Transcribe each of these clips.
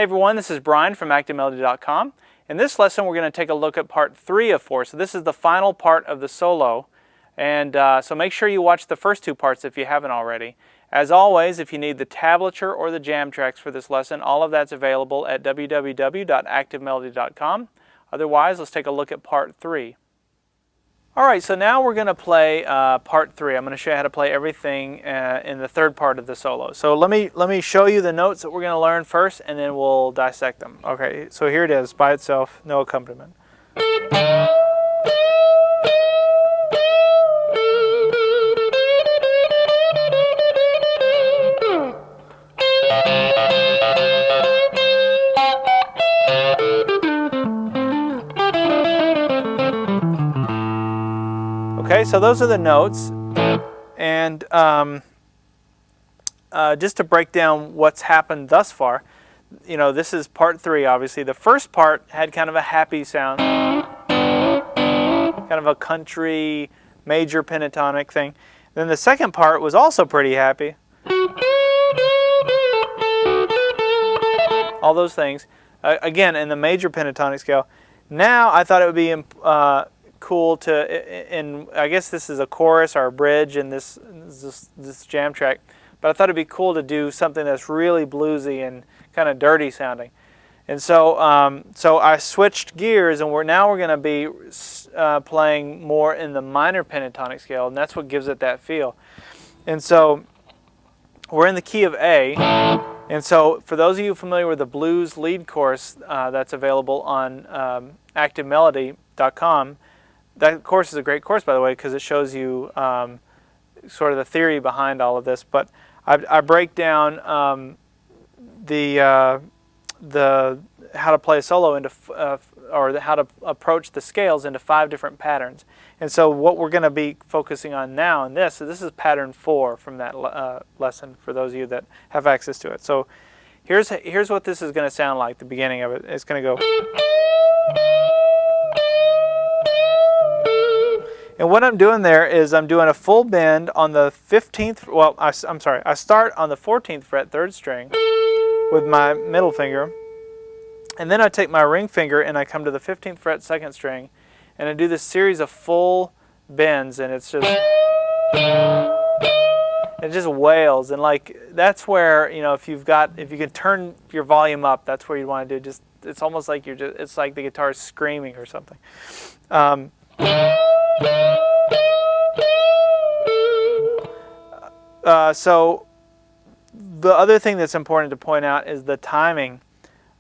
everyone, this is Brian from ActiveMelody.com. In this lesson we're going to take a look at part 3 of 4. So this is the final part of the solo, and so make sure you watch the first 2 parts if you haven't already. As always, if you need the tablature or the jam tracks for this lesson, all of that's available at www.activemelody.com. Otherwise, let's take a look at part 3. Alright, so now we're going to play part 3. I'm going to show you how to play everything in the third part of the solo. So let me show you the notes that we're going to learn first, and then we'll dissect them. Okay, so here it is by itself, no accompaniment. Okay, so those are the notes, and just to break down what's happened thus far, you know, this is part 3, obviously. The first part had kind of a happy sound, kind of a country major pentatonic thing. Then the second part was also pretty happy. All those things, again, in the major pentatonic scale. Now I thought it would be cool to, and I guess this is a chorus or a bridge in this jam track, but I thought it'd be cool to do something that's really bluesy and kind of dirty sounding. And so so I switched gears, and we're going to be playing more in the minor pentatonic scale, and that's what gives it that feel. And so we're in the key of A, and so for those of you familiar with the blues lead course that's available on ActiveMelody.com, that course is a great course, by the way, because it shows you sort of the theory behind all of this. But I break down the how to play a solo into or how to approach the scales into 5 different patterns. And so what we're going to be focusing on now in this is pattern 4 from that lesson for those of you that have access to it. So here's what this is going to sound like. The beginning of it, it's going to go. And what I'm doing there is I'm doing a full bend on the 15th, well, I'm sorry, I start on the 14th fret 3rd string with my middle finger, and then I take my ring finger and I come to the 15th fret 2nd string, and I do this series of full bends, and it just wails, and like that's where, you know, if you can turn your volume up, that's where you want to do. Just it's almost like it's like the guitar is screaming or something. So the other thing that's important to point out is the timing.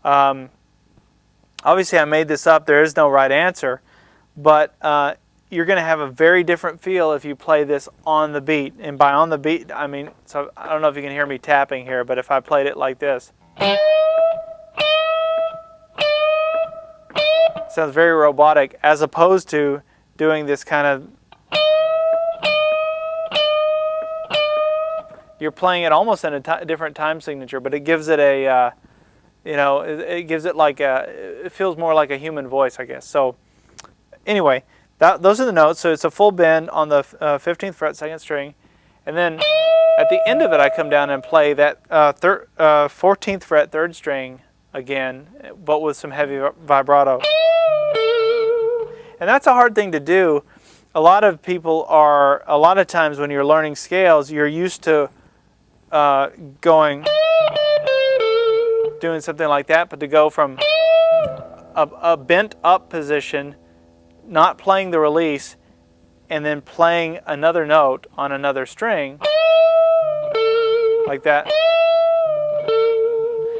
Obviously I made this up, there is no right answer, but you're going to have a very different feel if you play this on the beat. And by on the beat, I mean, so I don't know if you can hear me tapping here, but if I played it like this, it sounds very robotic, as opposed to doing this kind of, you're playing it almost in a different time signature, but it gives it a, you know, it gives it like it feels more like a human voice, I guess. So anyway, those are the notes. So it's a full bend on the 15th fret 2nd string, and then at the end of it I come down and play that 14th fret 3rd string again, but with some heavy vibrato. And that's a hard thing to do. A lot of times when you're learning scales, you're used to doing something like that, but to go from a bent up position, not playing the release, and then playing another note on another string, like that.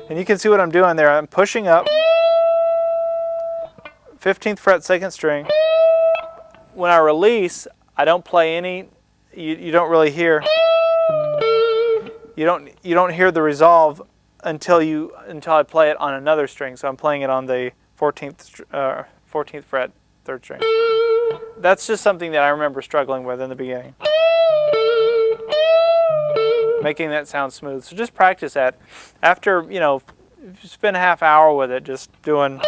And you can see what I'm doing there. I'm pushing up, 15th fret 2nd string. When I release, I don't play any, you don't really hear, you don't hear the resolve until I play it on another string. So I'm playing it on the 14th fret 3rd string. That's just something that I remember struggling with in the beginning, making that sound smooth. So just practice that. After, you know, if you spend a half hour with it, just doing,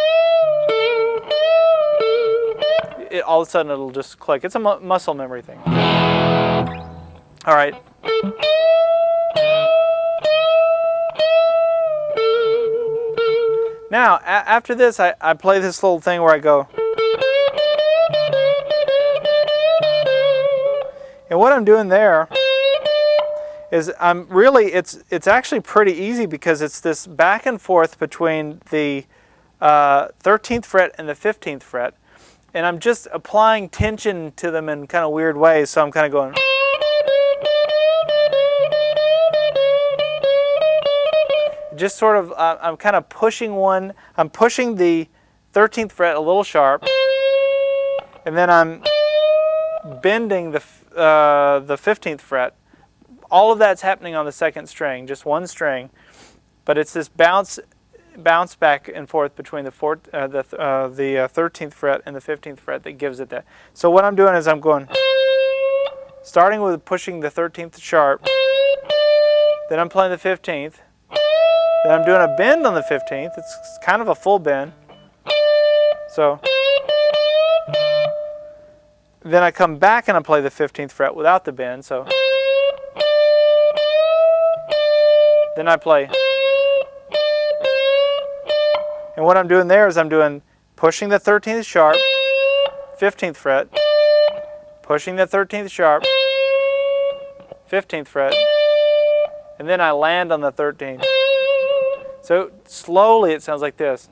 all of a sudden it'll just click. It's a muscle memory thing. All right. Now, after this, I play this little thing where I go. And what I'm doing there is it's actually pretty easy because it's this back and forth between the 13th fret and the 15th fret. And I'm just applying tension to them in kind of weird ways. So I'm kind of going. Just sort of, I'm kind of pushing I'm pushing the 13th fret a little sharp, and then I'm bending the 15th fret. All of that's happening on the second string, just one string, but it's this bounce back and forth between the 13th fret and the 15th fret that gives it that. So what I'm doing is I'm going, starting with pushing the 13th sharp, then I'm playing the 15th. Then I'm doing a bend on the 15th. It's kind of a full bend. So then I come back and I play the 15th fret without the bend. So then I play. And what I'm doing there is I'm doing pushing the 13th sharp, 15th fret, pushing the 13th sharp, 15th fret, and then I land on the 13th. So slowly it sounds like this.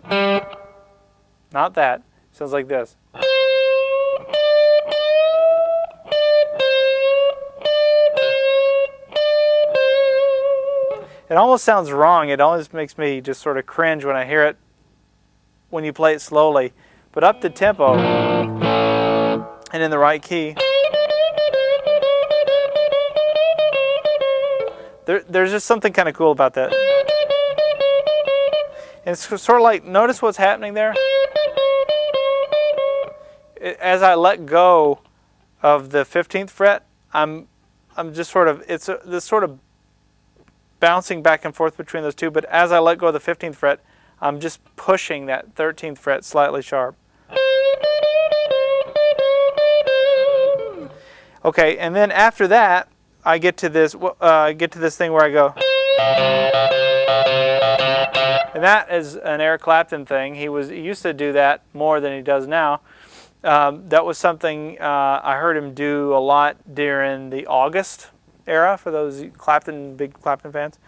Not that. It sounds like this. It almost sounds wrong. It always makes me just sort of cringe when I hear it when you play it slowly. But up the tempo and in the right key, there's just something kind of cool about that. And it's sort of like, notice what's happening there? As I let go of the 15th fret, I'm just sort of, it's this sort of bouncing back and forth between those two, but as I let go of the 15th fret, I'm just pushing that 13th fret slightly sharp. Okay, and then after that, I get to this thing where I go. And that is an Eric Clapton thing. He used to do that more than he does now. That was something I heard him do a lot during the August era, for those big Clapton fans.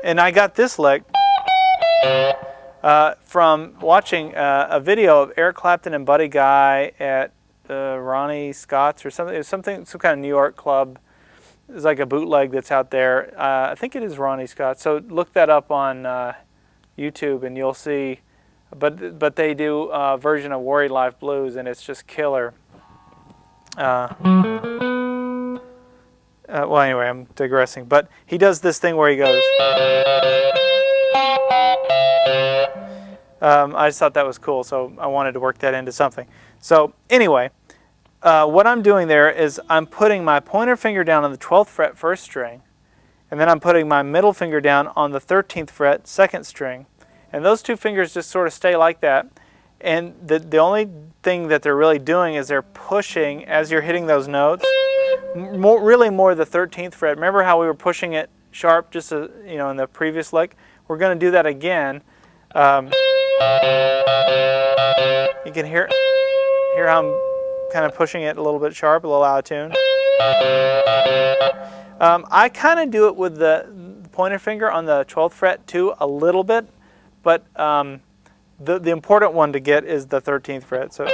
And I got this lick from watching a video of Eric Clapton and Buddy Guy at Ronnie Scott's or something. It was some kind of New York club. It's like a bootleg that's out there. I think it is Ronnie Scott. So look that up on YouTube and you'll see. But they do a version of Worried Life Blues and it's just killer. Well, anyway, I'm digressing. But he does this thing where he goes. I just thought that was cool, so I wanted to work that into something. So anyway. What I'm doing there is I'm putting my pointer finger down on the 12th fret first string, and then I'm putting my middle finger down on the 13th fret second string, and those two fingers just sort of stay like that. And the only thing that they're really doing is they're pushing as you're hitting those notes. Really more the 13th fret. Remember how we were pushing it sharp just in the previous lick? We're going to do that again. You can hear how I'm kind of pushing it a little bit sharp, a little out of tune. I kind of do it with the pointer finger on the 12th fret too, a little bit, but the important one to get is the 13th fret. So,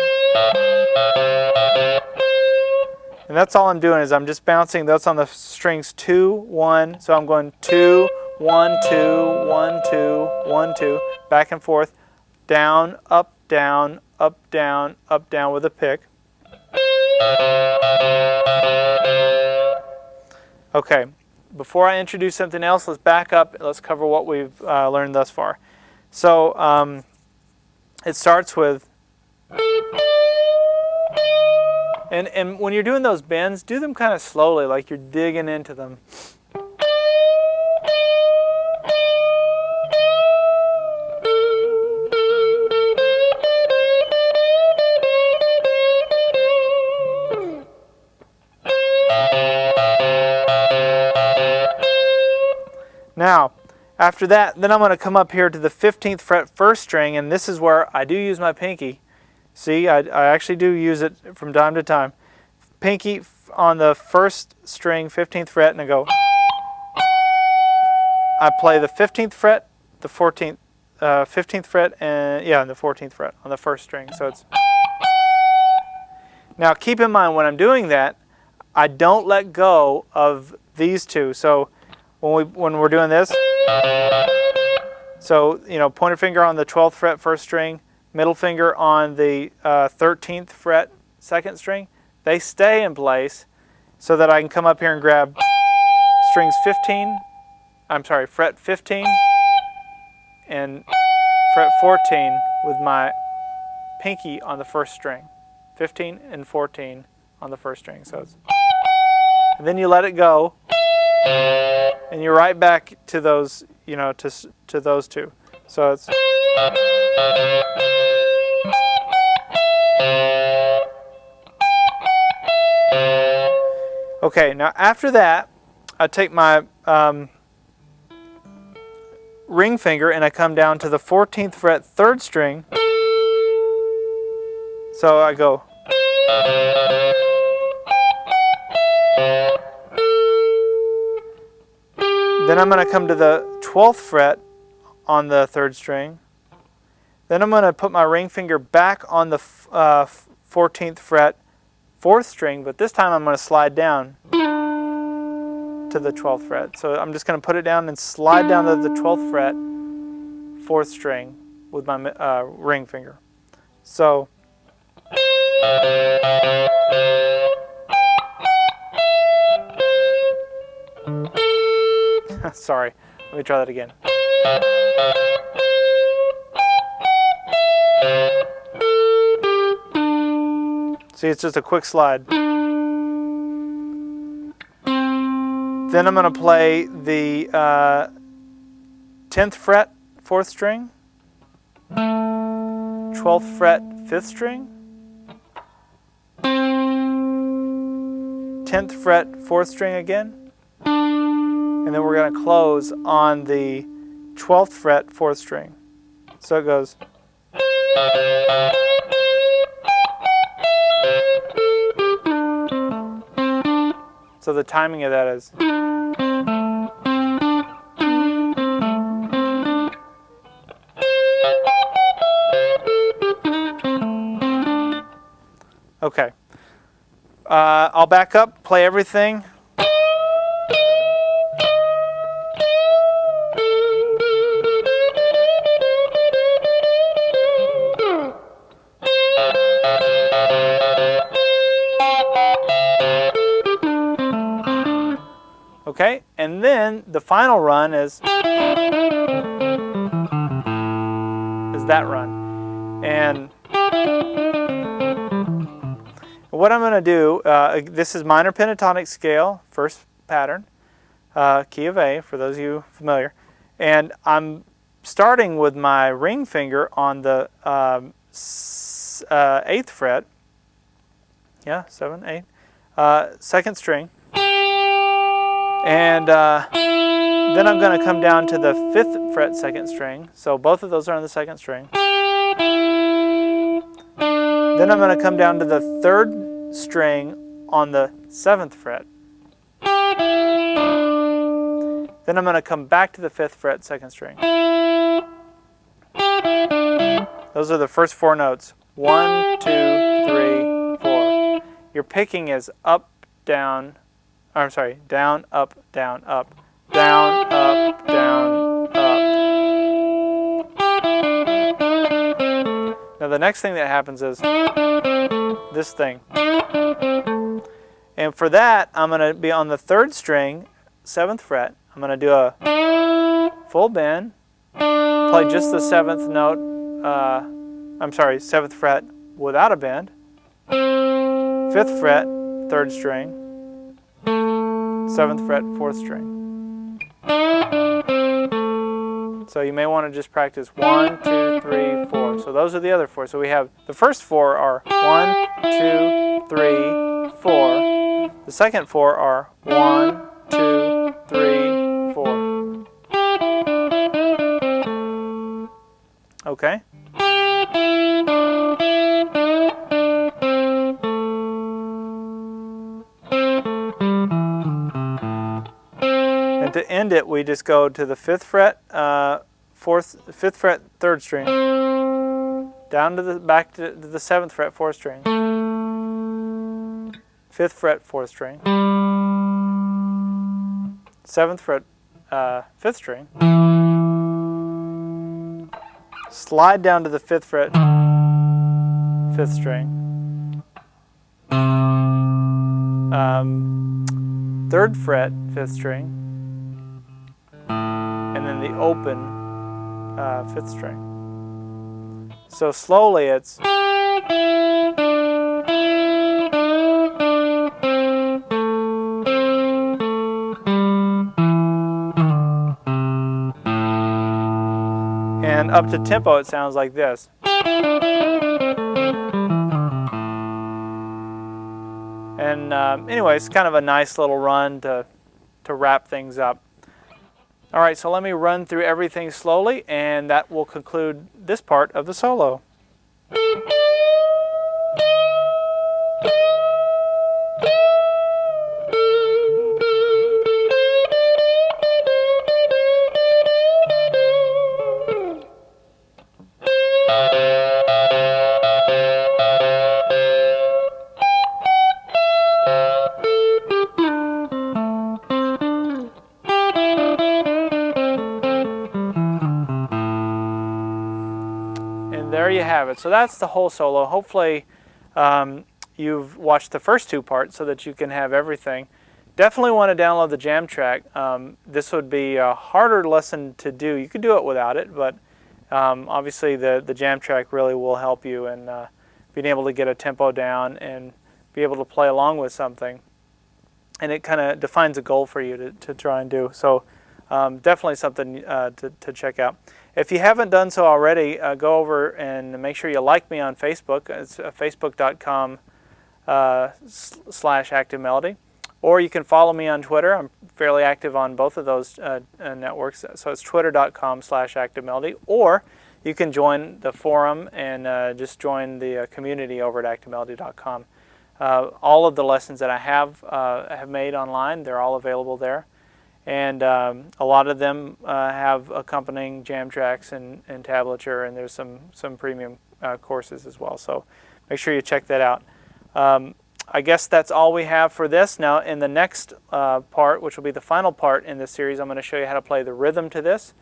and that's all I'm doing is I'm just bouncing. That's on the strings 2, 1. So I'm going 2, 1, 2, 1, 2, 1, 2, back and forth, down, up, down, up, down, up, down with a pick. Okay, before I introduce something else, let's back up. Let's cover what we've learned thus far. So it starts with, and when you're doing those bends, do them kind of slowly, like you're digging into them. Now, After that, then I'm going to come up here to the 15th fret first string, and this is where I do use my pinky. See, I actually do use it from time to time. Pinky on the first string, 15th fret, and I go. I play the 15th fret, the 14th, 15th fret, and yeah, and the 14th fret on the first string. So it's. Now keep in mind when I'm doing that, I don't let go of these two. So when we're doing this, so pointer finger on the 12th fret first string, middle finger on the 13th fret second string, they stay in place so that I can come up here and grab fret 15 and fret 14 with my pinky on the first string. 15 and 14 on the first string. So it's, and then you let it go, and you're right back to those, to those two. So it's. Okay, now after that, I take my ring finger and I come down to the 14th fret third string. So I go. Then I'm going to come to the 12th fret on the third string. Then I'm going to put my ring finger back on the 14th fret fourth string, but this time I'm going to slide down to the 12th fret. So I'm just going to put it down and slide down to the 12th fret fourth string with my ring finger. So sorry, let me try that again. See, it's just a quick slide. Then I'm going to play the 10th fret 4th string, 12th fret 5th string, 10th fret 4th string again, and then we're going to close on the 12th fret 4th string. So it goes. So the timing of that is. Okay. I'll back up, play everything. Okay, and then the final run is that run. And what I'm going to do, this is minor pentatonic scale, first pattern, key of A, for those of you familiar. And I'm starting with my ring finger on the 8th fret, 7, 8, second string. And then I'm going to come down to the 5th fret second string. So both of those are on the second string. Then I'm going to come down to the 3rd string on the 7th fret. Then I'm going to come back to the 5th fret second string. Those are the first 4 notes. 1, 2, 3, 4. Your picking is up, down. Down, up, down, up, down, up, down, up. Now the next thing that happens is this thing. And for that, I'm going to be on the 3rd string, 7th fret. I'm going to do a full bend, play just the 7th note, 7th fret without a bend, 5th fret, 3rd string, 7th fret, 4th string. So you may want to just practice 1, 2, 3, 4. So those are the other 4. So we have the first 4 are 1, 2, 3, 4. The second 4 are 1, 2, 3, 4. Okay. And to end it, we just go to the 5th fret, 5th fret, 3rd string, down to the back to the 7th fret, 4th string, 5th fret, 4th string, 7th fret, 5th string, slide down to the 5th fret, 5th string, 3rd fret, 5th string, and then the open 5th string. So slowly it's and up to tempo it sounds like this. And anyway, it's kind of a nice little run to wrap things up. All right, so let me run through everything slowly, and that will conclude this part of the solo. There you have it. So that's the whole solo. Hopefully you've watched the first 2 parts so that you can have everything. Definitely want to download the jam track. This would be a harder lesson to do. You could do it without it, but obviously the jam track really will help you in being able to get a tempo down and be able to play along with something. And it kind of defines a goal for you to try and do. So definitely something to check out. If you haven't done so already, go over and make sure you like me on Facebook. It's facebook.com/ActiveMelody. Or you can follow me on Twitter. I'm fairly active on both of those networks. So it's twitter.com/ActiveMelody. Or you can join the forum and just join the community over at ActiveMelody.com. All of the lessons that I have made online, they're all available there. And a lot of them have accompanying jam tracks and tablature, and there's some premium courses as well. So make sure you check that out. I guess that's all we have for this. Now in the next part, which will be the final part in this series, I'm going to show you how to play the rhythm to this.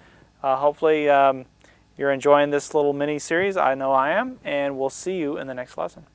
Hopefully you're enjoying this little mini series. I know I am, and we'll see you in the next lesson.